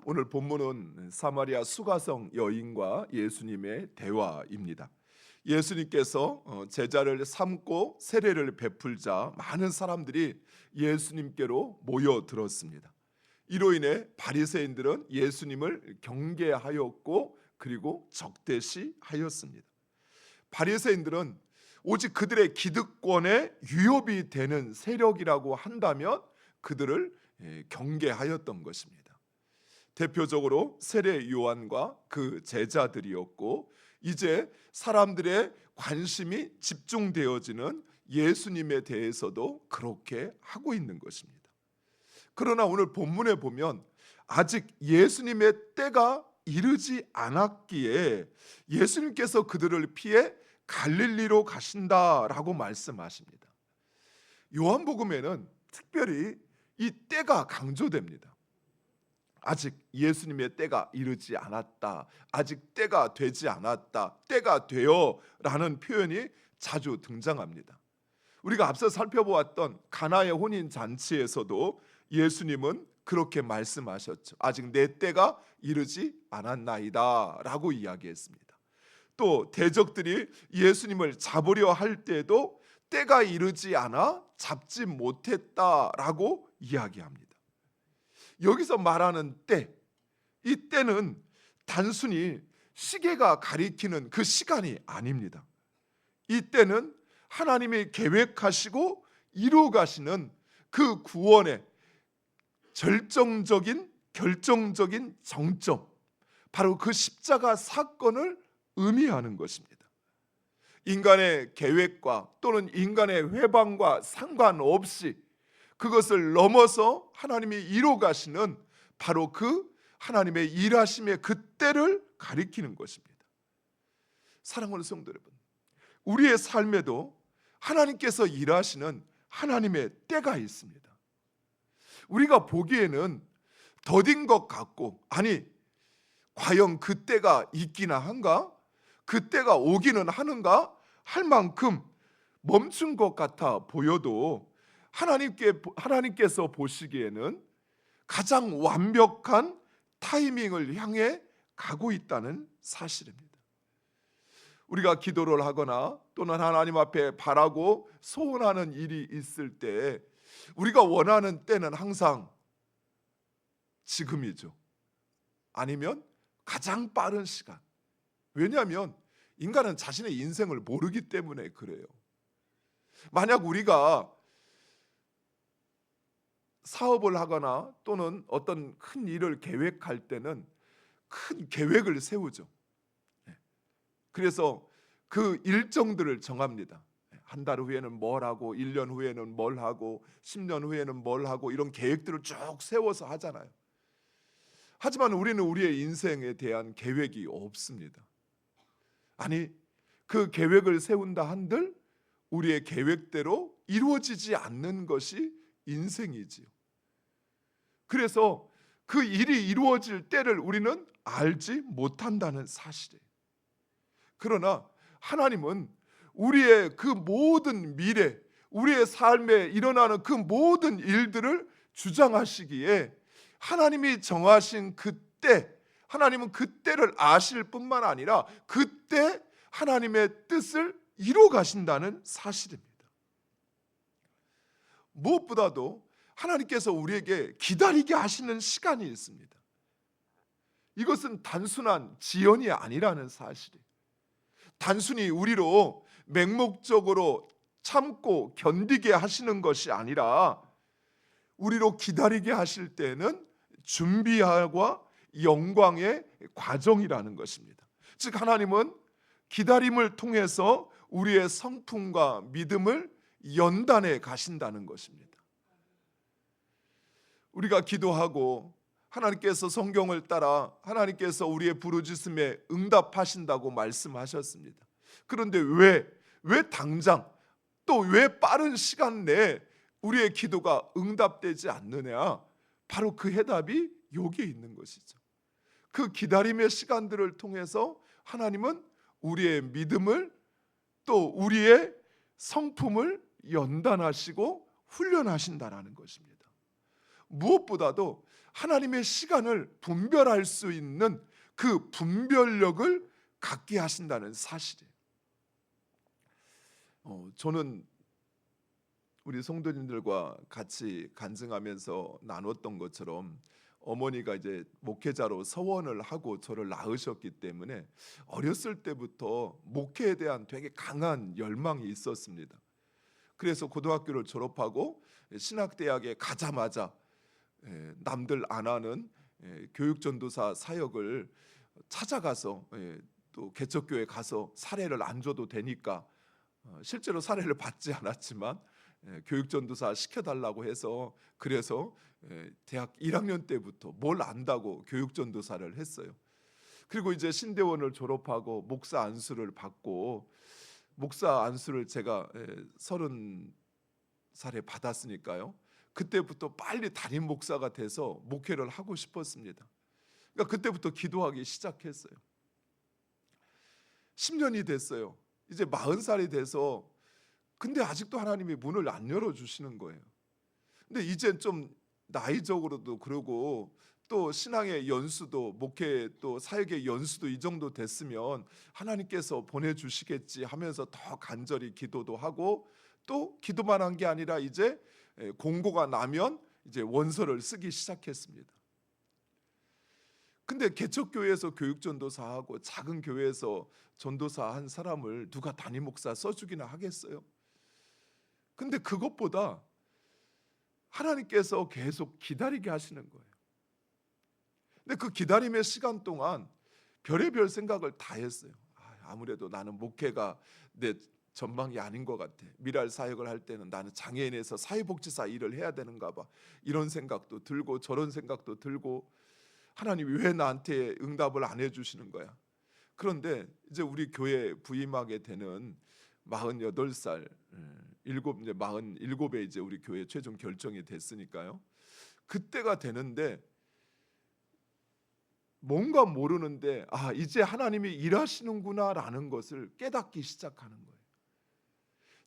오늘 본문은 사마리아 수가성 여인과 예수님의 대화입니다. 예수님께서 제자를 삼고 세례를 베풀자 많은 사람들이 예수님께로 모여들었습니다. 이로 인해 바리새인들은 예수님을 경계하였고 그리고 적대시하였습니다. 바리새인들은 오직 그들의 기득권에 위협이 되는 세력이라고 한다면 그들을 경계하였던 것입니다. 대표적으로 세례 요한과 그 제자들이었고, 이제 사람들의 관심이 집중되어지는 예수님에 대해서도 그렇게 하고 있는 것입니다. 그러나 오늘 본문에 보면 아직 예수님의 때가 이르지 않았기에 예수님께서 그들을 피해 갈릴리로 가신다라고 말씀하십니다. 요한복음에는 특별히 이 때가 강조됩니다. 아직 예수님의 때가 이르지 않았다, 아직 때가 되지 않았다, 때가 되어 라는 표현이 자주 등장합니다. 우리가 앞서 살펴보았던 가나의 혼인잔치에서도 예수님은 그렇게 말씀하셨죠. 아직 내 때가 이르지 않았나이다 라고 이야기했습니다. 또 대적들이 예수님을 잡으려 할 때도 때가 이르지 않아 잡지 못했다라고 이야기합니다. 여기서 말하는 때, 이 때는 단순히 시계가 가리키는 그 시간이 아닙니다. 이 때는 하나님이 계획하시고 이루어 가시는 그 구원의 결정적인 정점, 바로 그 십자가 사건을 의미하는 것입니다. 인간의 계획과 또는 인간의 회방과 상관없이 그것을 넘어서 하나님이 이루어 가시는 바로 그 하나님의 일하심의 그때를 가리키는 것입니다. 사랑하는 성도 여러분, 우리의 삶에도 하나님께서 일하시는 하나님의 때가 있습니다. 우리가 보기에는 더딘 것 같고, 아니 과연 그 때가 있기나 한가? 그 때가 오기는 하는가? 할 만큼 멈춘 것 같아 보여도 하나님께서 보시기에는 가장 완벽한 타이밍을 향해 가고 있다는 사실입니다. 우리가 기도를 하거나 또는 하나님 앞에 바라고 소원하는 일이 있을 때 우리가 원하는 때는 항상 지금이죠. 아니면 가장 빠른 시간. 왜냐하면 인간은 자신의 인생을 모르기 때문에 그래요. 만약 우리가 사업을 하거나 또는 어떤 큰 일을 계획할 때는 큰 계획을 세우죠. 그래서 그 일정들을 정합니다. 한 달 후에는 뭘 하고 1년 후에는 뭘 하고 10년 후에는 뭘 하고 이런 계획들을 쭉 세워서 하잖아요. 하지만 우리는 우리의 인생에 대한 계획이 없습니다. 아니, 그 계획을 세운다 한들 우리의 계획대로 이루어지지 않는 것이 인생이지요. 그래서 그 일이 이루어질 때를 우리는 알지 못한다는 사실이에요. 그러나 하나님은 우리의 그 모든 미래, 우리의 삶에 일어나는 그 모든 일들을 주장하시기에 하나님이 정하신 그때, 하나님은 그때를 아실 뿐만 아니라 그때 하나님의 뜻을 이루어 가신다는 사실입니다. 무엇보다도 하나님께서 우리에게 기다리게 하시는 시간이 있습니다. 이것은 단순한 지연이 아니라는 사실이에요. 단순히 우리로 맹목적으로 참고 견디게 하시는 것이 아니라 우리로 기다리게 하실 때는 준비와 영광의 과정이라는 것입니다. 즉 하나님은 기다림을 통해서 우리의 성품과 믿음을 연단해 가신다는 것입니다. 우리가 기도하고 하나님께서 성경을 따라 하나님께서 우리의 부르짖음에 응답하신다고 말씀하셨습니다. 그런데 왜 당장 또 왜 빠른 시간 내에 우리의 기도가 응답되지 않느냐? 바로 그 해답이 여기에 있는 것이죠. 그 기다림의 시간들을 통해서 하나님은 우리의 믿음을 또 우리의 성품을 연단하시고 훈련하신다라는 것입니다. 무엇보다도 하나님의 시간을 분별할 수 있는 그 분별력을 갖게 하신다는 사실이에요. 저는 우리 성도님들과 같이 간증하면서 나눴던 것처럼 어머니가 이제 목회자로 서원을 하고 저를 낳으셨기 때문에 어렸을 때부터 목회에 대한 되게 강한 열망이 있었습니다. 그래서 고등학교를 졸업하고 신학대학에 가자마자 남들 안 하는 교육전도사 사역을 찾아가서 또 개척교회 가서 사례를 안 줘도 되니까 실제로 사례를 받지 않았지만 교육전도사 시켜달라고 해서 그래서 대학 1학년 때부터 뭘 안다고 교육전도사를 했어요. 그리고 이제 신대원을 졸업하고 목사 안수를 받고 목사 안수를 제가 30살에 받았으니까요. 그때부터 빨리 담임 목사가 돼서 목회를 하고 싶었습니다. 그러니까 그때부터 기도하기 시작했어요. 10년이 됐어요. 이제 40살이 돼서 근데 아직도 하나님이 문을 안 열어주시는 거예요. 근데 이제 좀 나이적으로도 그러고 또 신앙의 연수도 목회 또 사역의 연수도 이 정도 됐으면 하나님께서 보내주시겠지 하면서 더 간절히 기도도 하고 또 기도만 한 게 아니라 이제 공고가 나면 이제 원서를 쓰기 시작했습니다. 근데 개척교회에서 교육전도사하고 작은 교회에서 전도사 한 사람을 누가 담임 목사 써주기나 하겠어요? 근데 그것보다 하나님께서 계속 기다리게 하시는 거예요. 근데 그 기다림의 시간 동안 별의별 생각을 다 했어요. 아무래도 나는 목회가 내 전망이 아닌 것 같아. 미랄 사역을 할 때는 나는 장애인에서 사회복지사 일을 해야 되는가 봐. 이런 생각도 들고 저런 생각도 들고 하나님이 왜 나한테 응답을 안 해주시는 거야. 그런데 이제 우리 교회 부임하게 되는 48살, 이제 47에 이제 우리 교회 최종 결정이 됐으니까요. 그때가 되는데 뭔가 모르는데 이제 하나님이 일하시는구나라는 것을 깨닫기 시작하는 거예요.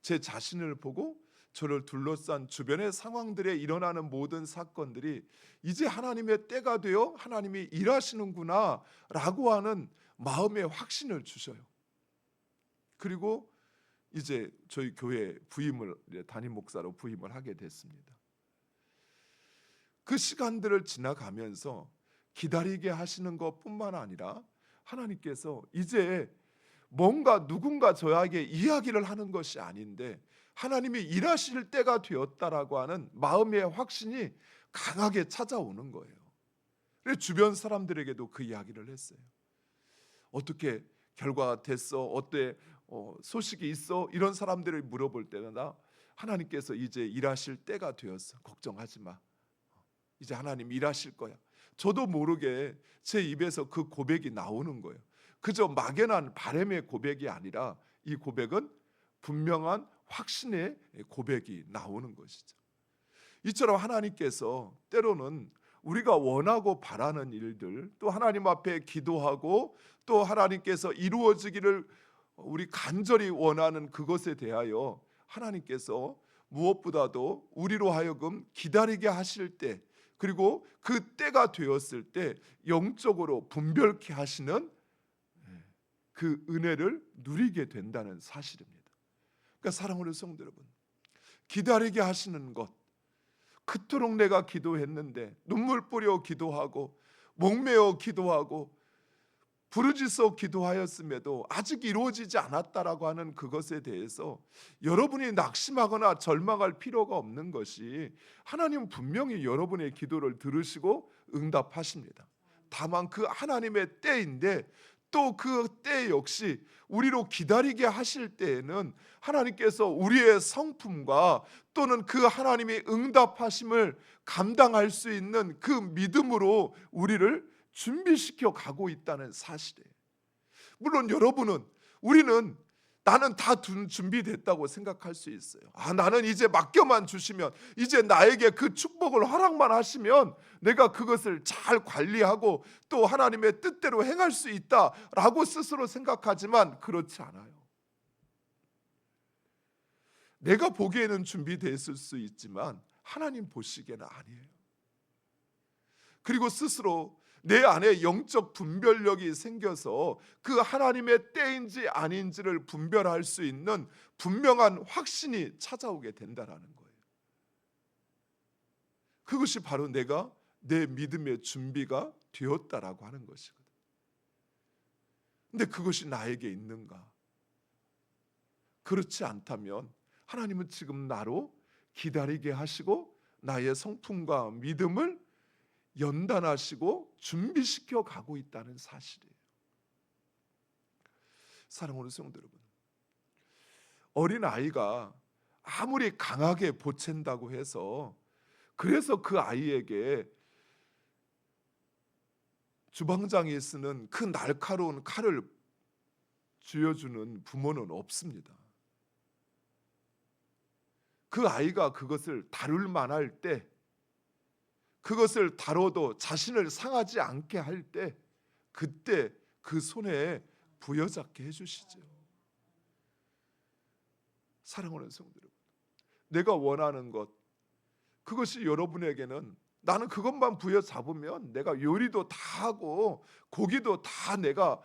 제 자신을 보고 저를 둘러싼 주변의 상황들에 일어나는 모든 사건들이 이제 하나님의 때가 되어 하나님이 일하시는구나라고 하는 마음의 확신을 주셔요. 그리고 이제 저희 교회 부임을 담임 목사로 부임을 하게 됐습니다. 그 시간들을 지나가면서 기다리게 하시는 것뿐만 아니라 하나님께서 이제 뭔가 누군가 저에게 이야기를 하는 것이 아닌데 하나님이 일하실 때가 되었다라고 하는 마음의 확신이 강하게 찾아오는 거예요. 그래서 주변 사람들에게도 그 이야기를 했어요. 어떻게 결과가 됐어? 어때? 소식이 있어? 이런 사람들을 물어볼 때마다 하나님께서 이제 일하실 때가 되었어. 걱정하지 마. 이제 하나님 일하실 거야. 저도 모르게 제 입에서 그 고백이 나오는 거예요. 그저 막연한 바람의 고백이 아니라 이 고백은 분명한 확신의 고백이 나오는 것이죠. 이처럼 하나님께서 때로는 우리가 원하고 바라는 일들, 또 하나님 앞에 기도하고 또 하나님께서 이루어지기를 우리 간절히 원하는 그것에 대하여 하나님께서 무엇보다도 우리로 하여금 기다리게 하실 때, 그리고 그 때가 되었을 때 영적으로 분별케 하시는 그 은혜를 누리게 된다는 사실입니다. 그러니까 사랑하는 성도 여러분, 기다리게 하시는 것, 그토록 내가 기도했는데 눈물 뿌려 기도하고 목매어 기도하고 부르짖어 기도하였음에도 아직 이루어지지 않았다라고 하는 그것에 대해서 여러분이 낙심하거나 절망할 필요가 없는 것이 하나님은 분명히 여러분의 기도를 들으시고 응답하십니다. 다만 그 하나님의 때인데 또 그 때 역시 우리로 기다리게 하실 때에는 하나님께서 우리의 성품과 또는 그 하나님의 응답하심을 감당할 수 있는 그 믿음으로 우리를 준비시켜 가고 있다는 사실이에요. 물론 우리는 나는 다 준비됐다고 생각할 수 있어요. 나는 이제 맡겨만 주시면, 이제 나에게 그 축복을 허락만 하시면 내가 그것을 잘 관리하고 또 하나님의 뜻대로 행할 수 있다라고 스스로 생각하지만 그렇지 않아요. 내가 보기에는 준비됐을 수 있지만 하나님 보시기에는 아니에요. 그리고 스스로 내 안에 영적 분별력이 생겨서 그 하나님의 때인지 아닌지를 분별할 수 있는 분명한 확신이 찾아오게 된다라는 거예요. 그것이 바로 내가 내 믿음의 준비가 되었다라고 하는 것이거든. 근데 그것이 나에게 있는가? 그렇지 않다면 하나님은 지금 나로 기다리게 하시고 나의 성품과 믿음을 연단하시고 준비시켜 가고 있다는 사실이에요. 사랑하는 성도 여러분, 어린 아이가 아무리 강하게 보챈다고 해서 그래서 그 아이에게 주방장이 쓰는 그 날카로운 칼을 쥐어주는 부모는 없습니다. 그 아이가 그것을 다룰 만할 때, 그것을 다뤄도 자신을 상하지 않게 할 때, 그때 그 손에 부여잡게 해주시죠. 사랑하는 성도 여러분, 내가 원하는 것, 그것이 여러분에게는 나는 그것만 부여잡으면 내가 요리도 다 하고 고기도 다 내가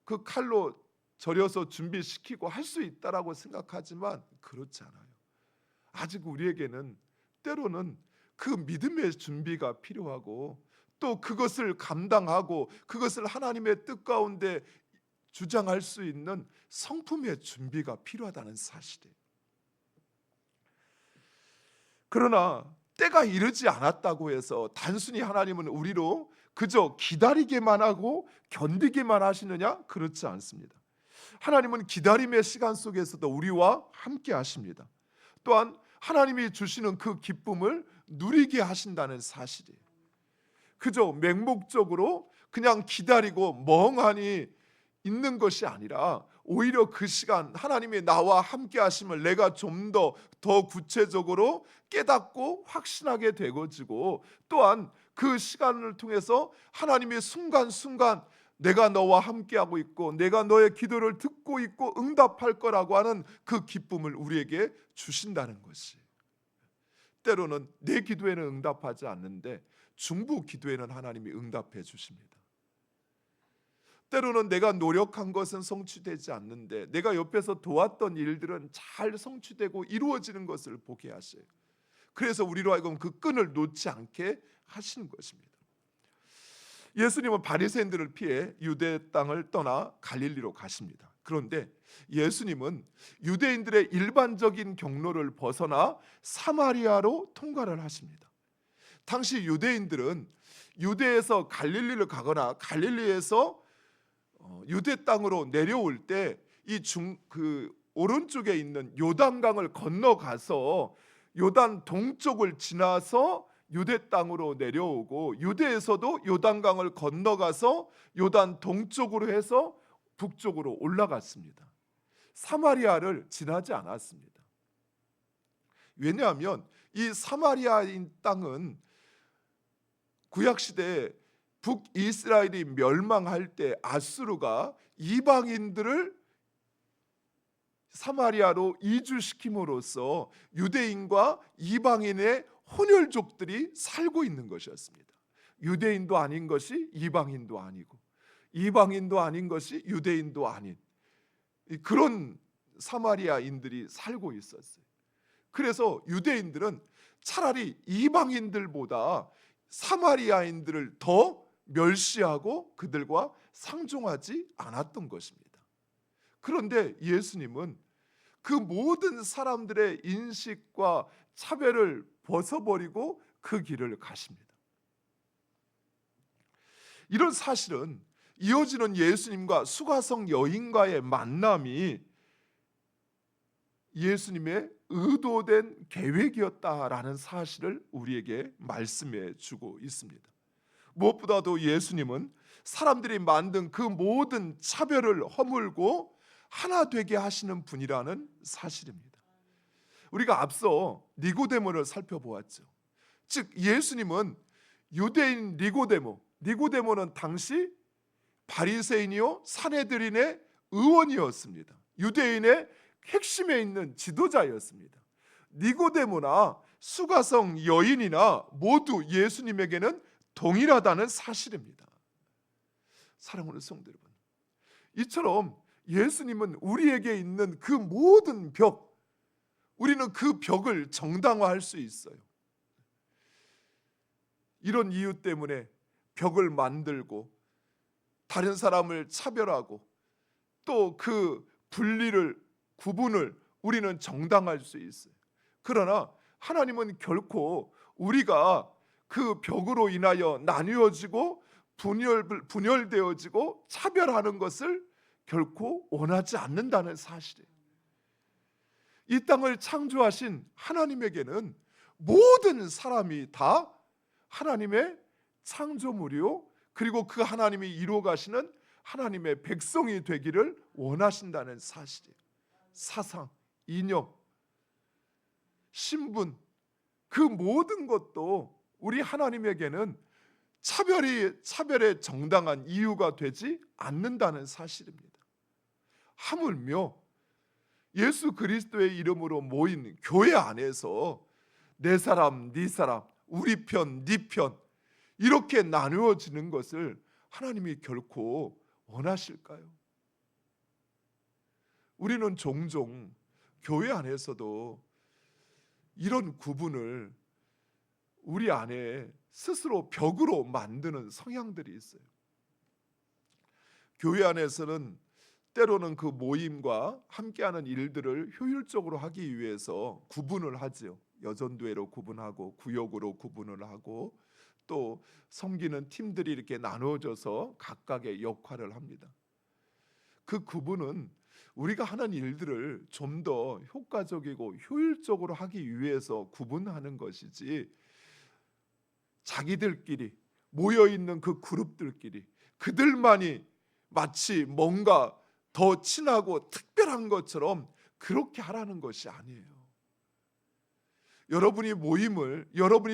그 칼로 절여서 준비시키고 할 수 있다라고 생각하지만 그렇지 않아요. 아직 우리에게는 때로는 그 믿음의 준비가 필요하고 또 그것을 감당하고 그것을 하나님의 뜻 가운데 주장할 수 있는 성품의 준비가 필요하다는 사실이에요. 그러나 때가 이르지 않았다고 해서 단순히 하나님은 우리로 그저 기다리게만 하고 견디게만 하시느냐? 그렇지 않습니다. 하나님은 기다림의 시간 속에서도 우리와 함께 하십니다. 또한 하나님이 주시는 그 기쁨을 누리게 하신다는 사실이에요. 그저 맹목적으로 그냥 기다리고 멍하니 있는 것이 아니라 오히려 그 시간 하나님이 나와 함께 하심을 내가 좀 더 구체적으로 깨닫고 확신하게 되어지고, 또한 그 시간을 통해서 하나님이 순간순간 내가 너와 함께하고 있고 내가 너의 기도를 듣고 있고 응답할 거라고 하는 그 기쁨을 우리에게 주신다는 것이, 때로는 내 기도에는 응답하지 않는데 중부 기도에는 하나님이 응답해 주십니다. 때로는 내가 노력한 것은 성취되지 않는데 내가 옆에서 도왔던 일들은 잘 성취되고 이루어지는 것을 보게 하셔요. 그래서 우리로 하여금 그 끈을 놓지 않게 하시는 것입니다. 예수님은 바리새인들을 피해 유대 땅을 떠나 갈릴리로 가십니다. 그런데 예수님은 유대인들의 일반적인 경로를 벗어나 사마리아로 통과를 하십니다. 당시 유대인들은 유대에서 갈릴리를 가거나 갈릴리에서 유대 땅으로 내려올 때 이 오른쪽에 있는 요단강을 건너가서 요단 동쪽을 지나서 유대 땅으로 내려오고, 유대에서도 요단강을 건너가서 요단 동쪽으로 해서 북쪽으로 올라갔습니다. 사마리아를 지나지 않았습니다. 왜냐하면 이 사마리아인 땅은 구약시대에 북이스라엘이 멸망할 때 아수르가 이방인들을 사마리아로 이주시킴으로써 유대인과 이방인의 혼혈족들이 살고 있는 것이었습니다. 유대인도 아닌 것이 이방인도 아니고 이방인도 아닌 것이 유대인도 아닌 그런 사마리아인들이 살고 있었어요. 그래서 유대인들은 차라리 이방인들보다 사마리아인들을 더 멸시하고 그들과 상종하지 않았던 것입니다. 그런데 예수님은 그 모든 사람들의 인식과 차별을 벗어버리고 그 길을 가십니다. 이런 사실은 이어지는 예수님과 수가성 여인과의 만남이 예수님의 의도된 계획이었다라는 사실을 우리에게 말씀해 주고 있습니다. 무엇보다도 예수님은 사람들이 만든 그 모든 차별을 허물고 하나 되게 하시는 분이라는 사실입니다. 우리가 앞서 니고데모를 살펴보았죠. 즉 예수님은 유대인 니고데모는 당시 바리새인이요 산헤드린의 의원이었습니다. 유대인의 핵심에 있는 지도자였습니다. 니고데모나 수가성 여인이나 모두 예수님에게는 동일하다는 사실입니다. 사랑하는 성도 여러분, 이처럼 예수님은 우리에게 있는 그 모든 벽, 우리는 그 벽을 정당화할 수 있어요. 이런 이유 때문에 벽을 만들고 다른 사람을 차별하고 또 그 분리를, 구분을 우리는 정당할 수 있어요. 그러나 하나님은 결코 우리가 그 벽으로 인하여 나뉘어지고 분열되어지고 차별하는 것을 결코 원하지 않는다는 사실이에요. 이 땅을 창조하신 하나님에게는 모든 사람이 다 하나님의 창조물이요, 그리고 그 하나님이 이루어 가시는 하나님의 백성이 되기를 원하신다는 사실이에요. 사상, 이념, 신분, 그 모든 것도 우리 하나님에게는 차별의 정당한 이유가 되지 않는다는 사실입니다. 하물며 예수 그리스도의 이름으로 모인 교회 안에서 내 사람, 네 사람, 우리 편, 네 편 이렇게 나누어지는 것을 하나님이 결코 원하실까요? 우리는 종종 교회 안에서도 이런 구분을 우리 안에 스스로 벽으로 만드는 성향들이 있어요. 교회 안에서는 때로는 그 모임과 함께하는 일들을 효율적으로 하기 위해서 구분을 하죠. 여전도회로 구분하고 구역으로 구분을 하고 또 섬기는 팀들이 이렇게 나누어져서 각각의 역할을 합니다. 그 구분은 우리가 하는 일들을 좀 더 효과적이고 효율적으로 하기 위해서 구분하는 것이지, 자기들끼리 모여있는 그 그룹들끼리 그들만이 마치 뭔가 더 친하고 특별한 것처럼 그렇게 하라는 것이 아니에요. 여러분이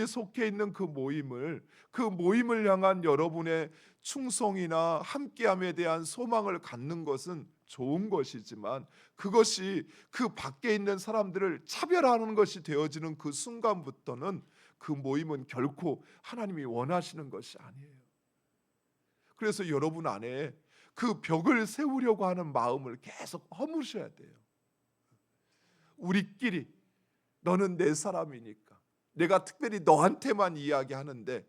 속해 있는 그 모임을 향한 여러분의 충성이나 함께함에 대한 소망을 갖는 것은 좋은 것이지만, 그것이 그 밖에 있는 사람들을 차별하는 것이 되어지는 그 순간부터는 그 모임은 결코 하나님이 원하시는 것이 아니에요. 그래서 여러분 안에 그 벽을 세우려고 하는 마음을 계속 허무셔야 돼요. 우리끼리, 너는 내 사람이니까 내가 특별히 너한테만 이야기하는데,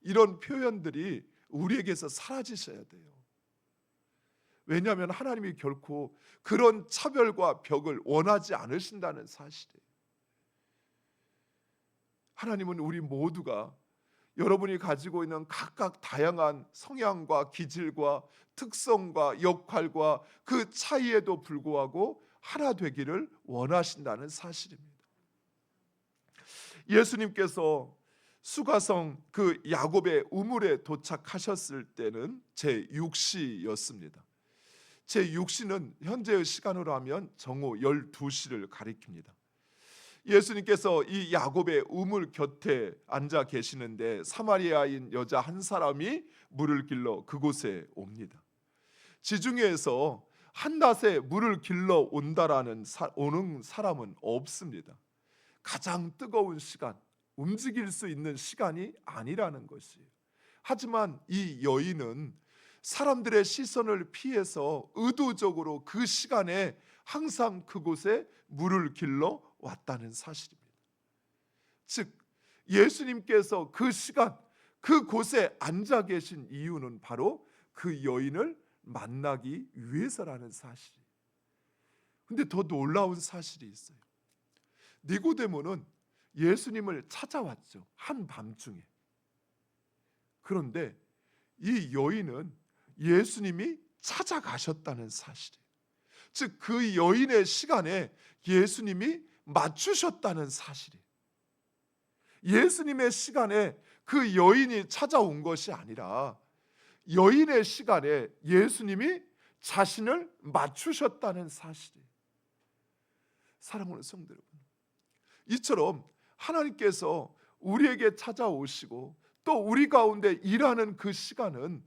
이런 표현들이 우리에게서 사라지셔야 돼요. 왜냐하면 하나님이 결코 그런 차별과 벽을 원하지 않으신다는 사실이에요. 하나님은 우리 모두가 여러분이 가지고 있는 각각 다양한 성향과 기질과 특성과 역할과 그 차이에도 불구하고 하나 되기를 원하신다는 사실입니다. 예수님께서 수가성 그 야곱의 우물에 도착하셨을 때는 제6시였습니다. 제6시는 현재의 시간으로 하면 정오 12시를 가리킵니다. 예수님께서 이 야곱의 우물 곁에 앉아 계시는데 사마리아인 여자 한 사람이 물을 길러 그곳에 옵니다. 지중해에서 한낮에 물을 길러 오는 사람은 없습니다. 가장 뜨거운 시간, 움직일 수 있는 시간이 아니라는 것이에요. 하지만 이 여인은 사람들의 시선을 피해서 의도적으로 그 시간에 항상 그곳에 물을 길러 왔다는 사실입니다. 즉 예수님께서 그 시간 그곳에 앉아 계신 이유는 바로 그 여인을 만나기 위해서라는 사실이에요. 근데 더 놀라운 사실이 있어요. 니고데모는 예수님을 찾아왔죠. 한밤중에. 그런데 이 여인은 예수님이 찾아가셨다는 사실이에요. 즉 그 여인의 시간에 예수님이 맞추셨다는 사실이에요. 예수님의 시간에 그 여인이 찾아온 것이 아니라 여인의 시간에 예수님이 자신을 맞추셨다는 사실이에요. 사랑하는 성도 여러분, 이처럼 하나님께서 우리에게 찾아오시고 또 우리 가운데 일하는 그 시간은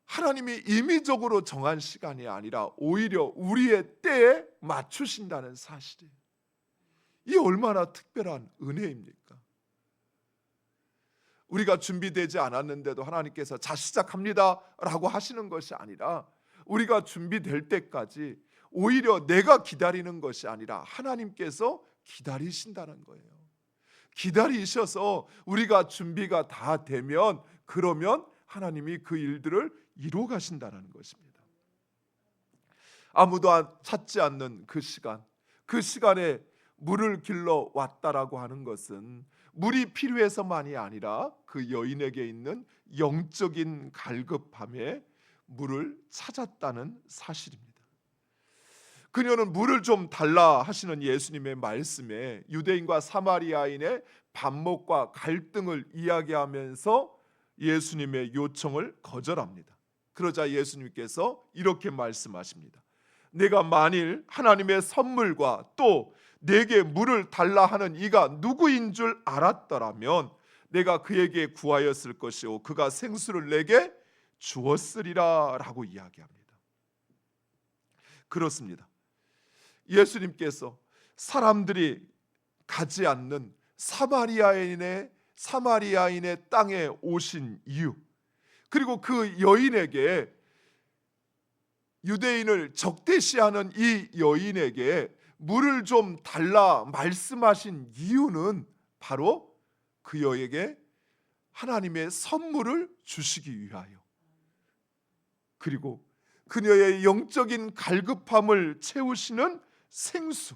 하나님이 임의적으로 정한 시간이 아니라 오히려 우리의 때에 맞추신다는 우리가 준비되지 않았는데도 하나님께서 자 시작합니다 라고 하시는 것이 아니라 우리가 준비될 때까지 오히려 내가 기다리는 것이 아니라 하나님께서 기다리신다는 거예요. 기다리셔서 우리가 준비가 다 되면 그러면 하나님이 그 일들을 이루어 가신다는 것입니다. 아무도 찾지 않는 그 시간에 물을 길러 왔다라고 하는 것은 물이 필요해서만이 아니라 그 여인에게 있는 영적인 갈급함에 물을 찾았다는 사실입니다. 그녀는 물을 좀 달라 하시는 예수님의 말씀에 유대인과 사마리아인의 반목과 갈등을 이야기하면서 예수님의 요청을 거절합니다. 그러자 예수님께서 이렇게 말씀하십니다. 내가 만일 하나님의 선물과 또 내게 물을 달라 하는 이가 누구인 줄 알았더라면 내가 그에게 구하였을 것이요 그가 생수를 내게 주었으리라 라고 이야기합니다. 그렇습니다. 예수님께서 사람들이 가지 않는 사마리아인의 땅에 오신 이유, 그리고 그 여인에게, 유대인을 적대시하는 이 여인에게 물을 좀 달라 말씀하신 이유는 바로 그 여에게 하나님의 선물을 주시기 위하여, 그리고 그녀의 영적인 갈급함을 채우시는 생수,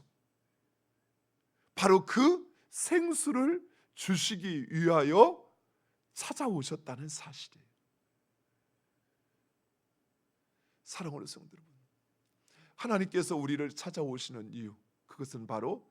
바로 그 생수를 주시기 위하여 찾아오셨다는 사실이에요. 사랑하는 성도 여러분, 하나님께서 우리를 찾아오시는 이유, 그것은 바로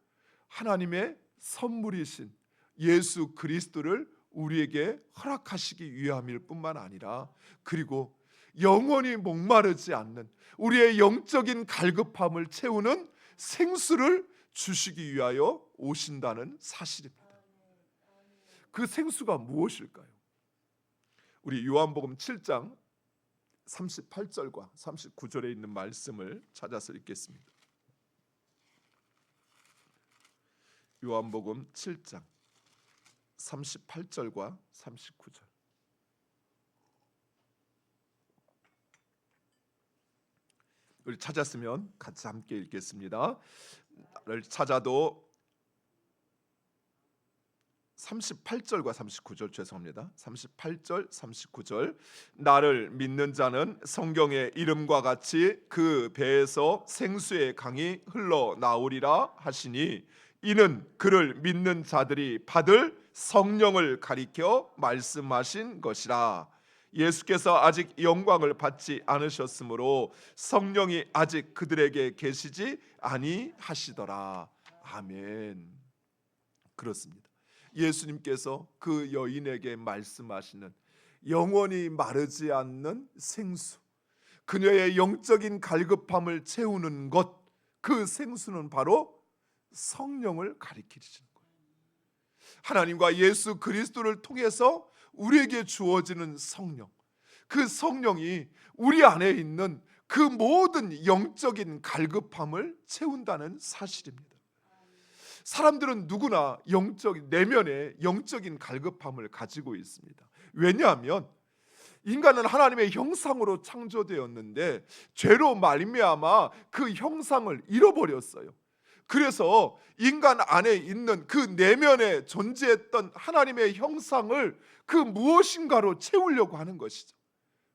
하나님의 선물이신 예수 그리스도를 우리에게 허락하시기 위함일 뿐만 아니라, 그리고 영원히 목마르지 않는 우리의 영적인 갈급함을 채우는 생수를 주시기 위하여 오신다는 사실입니다. 그 생수가 무엇일까요? 우리 요한복음 7장 38절과 39절에 있는 말씀을 찾아서 읽겠습니다. 요한복음 7장 38절과 39절. 우리 찾았으면 같이 함께 읽겠습니다. 나를 찾아도 38절과 39절, 죄송합니다. 38절, 39절. 나를 믿는 자는 성경의 이름과 같이 그 배에서 생수의 강이 흘러나오리라 하시니 이는 그를 믿는 자들이 받을 성령을 가리켜 말씀하신 것이라. 예수께서 아직 영광을 받지 않으셨으므로 성령이 아직 그들에게 계시지 아니하시더라. 아멘. 그렇습니다. 예수님께서 그 여인에게 말씀하시는 영원히 마르지 않는 생수, 그녀의 영적인 갈급함을 채우는 것, 그 생수는 바로 성령을 가리키시는 거예요. 하나님과 예수 그리스도를 통해서 우리에게 주어지는 성령, 그 성령이 우리 안에 있는 그 모든 영적인 갈급함을 채운다는 사실입니다. 사람들은 누구나 내면에 영적인 갈급함을 가지고 있습니다. 왜냐하면 인간은 하나님의 형상으로 창조되었는데 죄로 말미암아 그 형상을 잃어버렸어요. 그래서 인간 안에 있는 그 내면에 존재했던 하나님의 형상을 그 무엇인가로 채우려고 하는 것이죠.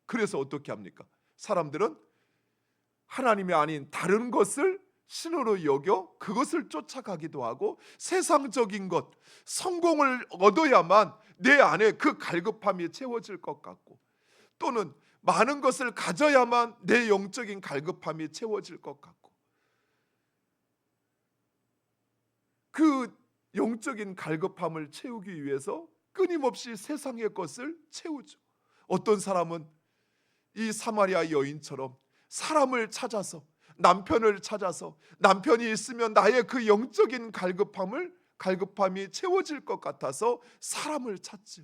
그래서 어떻게 합니까? 사람들은 하나님이 아닌 다른 것을 신으로 여겨 그것을 쫓아가기도 하고, 세상적인 것, 성공을 얻어야만 내 안에 그 갈급함이 채워질 것 같고, 또는 많은 것을 가져야만 내 영적인 갈급함이 채워질 것 같고, 그 영적인 갈급함을 채우기 위해서 끊임없이 세상의 것을 채우죠. 어떤 사람은 이 사마리아 여인처럼 사람을 찾아서, 남편을 찾아서, 남편이 있으면 나의 그 영적인 갈급함이 채워질 것 같아서 사람을 찾죠.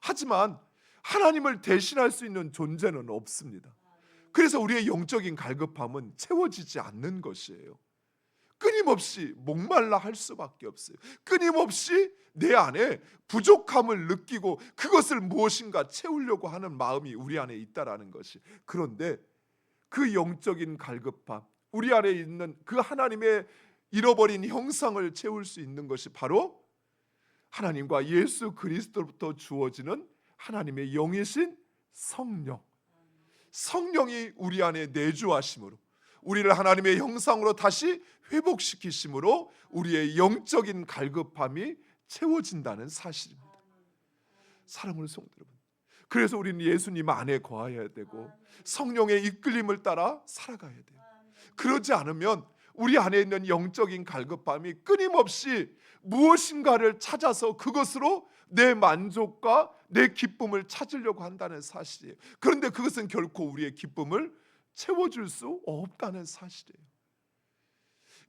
하지만 하나님을 대신할 수 있는 존재는 없습니다. 그래서 우리의 영적인 갈급함은 채워지지 않는 것이에요. 끊임없이 목말라 할 수밖에 없어요. 끊임없이 내 안에 부족함을 느끼고 그것을 무엇인가 채우려고 하는 마음이 우리 안에 있다라는 것이. 그런데 그 영적인 갈급함, 우리 안에 있는 그 하나님의 잃어버린 형상을 채울 수 있는 것이 바로 하나님과 예수 그리스도로부터 주어지는 하나님의 영이신 성령. 성령이 우리 안에 내주하심으로, 우리를 하나님의 형상으로 다시 회복시키심으로 우리의 영적인 갈급함이 채워진다는 사실입니다. 사랑하는 성도 여러분, 그래서 우리는 예수님 안에 거하여야 되고 성령의 이끌림을 따라 살아가야 돼요. 그러지 않으면 우리 안에 있는 영적인 갈급함이 끊임없이 무엇인가를 찾아서 그것으로 내 만족과 내 기쁨을 찾으려고 한다는 사실이에요. 그런데 그것은 결코 우리의 기쁨을 채워줄 수 없다는 사실이에요.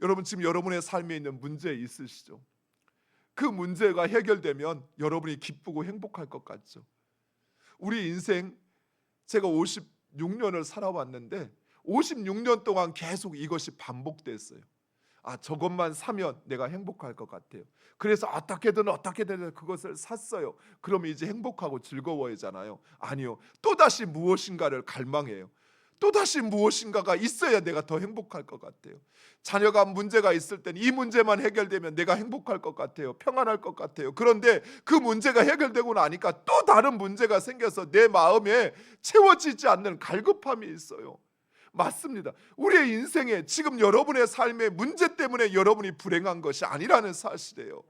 여러분, 지금 여러분의 삶에 있는 문제 있으시죠? 그 문제가 해결되면 여러분이 기쁘고 행복할 것 같죠? 우리 인생, 제가 56년을 살아왔는데 56년 동안 계속 이것이 반복됐어요. 저것만 사면 내가 행복할 것 같아요. 그래서 어떻게든 그것을 샀어요. 그러면 이제 행복하고 즐거워지잖아요. 아니요, 또다시 무엇인가를 갈망해요. 또다시 무엇인가가 있어야 내가 더 행복할 것 같아요. 자녀가 문제가 있을 때는 이 문제만 해결되면 내가 행복할 것 같아요. 평안할 것 같아요. 그런데 그 문제가 해결되고 나니까 또 다른 문제가 생겨서 내 마음에 채워지지 않는 갈급함이 있어요. 맞습니다. 우리의 인생에 지금 여러분의 삶의 문제 때문에 여러분이 불행한 것이 아니라는 사실이에요.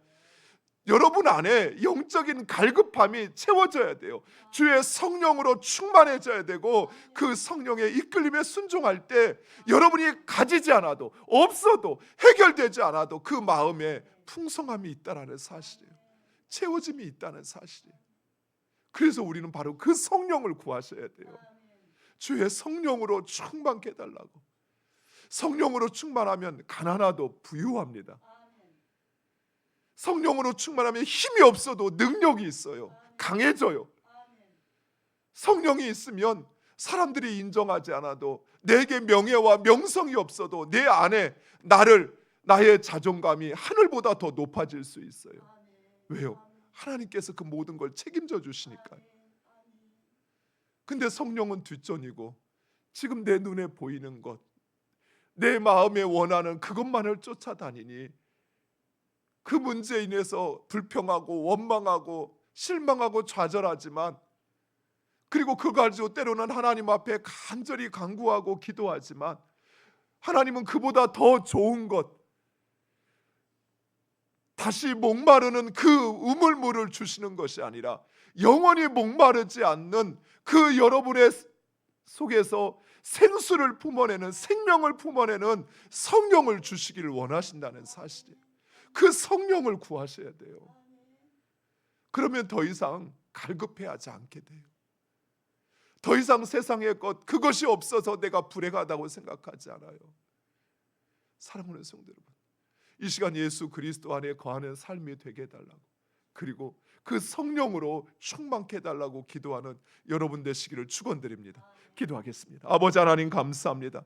여러분 안에 영적인 갈급함이 채워져야 돼요. 주의 성령으로 충만해져야 되고 그 성령의 이끌림에 순종할 때 여러분이 가지지 않아도, 없어도, 해결되지 않아도 그 마음에 풍성함이 있다는 사실이에요. 채워짐이 있다는 사실이에요. 그래서 우리는 바로 그 성령을 구하셔야 돼요. 주의 성령으로 충만케 해달라고. 성령으로 충만하면 가난하도 부유합니다. 성령으로 충만하면 힘이 없어도 능력이 있어요. 강해져요. 성령이 있으면 사람들이 인정하지 않아도, 내게 명예와 명성이 없어도 내 안에 나의 자존감이 하늘보다 더 높아질 수 있어요. 왜요? 하나님께서 그 모든 걸 책임져 주시니까요. 근데 성령은 뒷전이고 지금 내 눈에 보이는 것, 내 마음에 원하는 그것만을 쫓아다니니 그 문제에 인해서 불평하고 원망하고 실망하고 좌절하지만, 그리고 그거 가지고 때로는 하나님 앞에 간절히 간구하고 기도하지만 하나님은 그보다 더 좋은 것, 다시 목마르는 그 우물물을 주시는 것이 아니라 영원히 목마르지 않는 그 여러분의 속에서 생수를 품어내는, 생명을 품어내는 성령을 주시기를 원하신다는 사실이에요. 그 성령을 구하셔야 돼요. 그러면 더 이상 갈급해하지 않게 돼요. 더 이상 세상의 것, 그것이 없어서 내가 불행하다고 생각하지 않아요. 사랑하는 성도 여러분, 이 시간 예수 그리스도 안에 거하는 삶이 되게 해달라고, 그리고 그 성령으로 충만케 해달라고 기도하는 여러분 되시기를 축원드립니다. 기도하겠습니다. 아버지 하나님 감사합니다.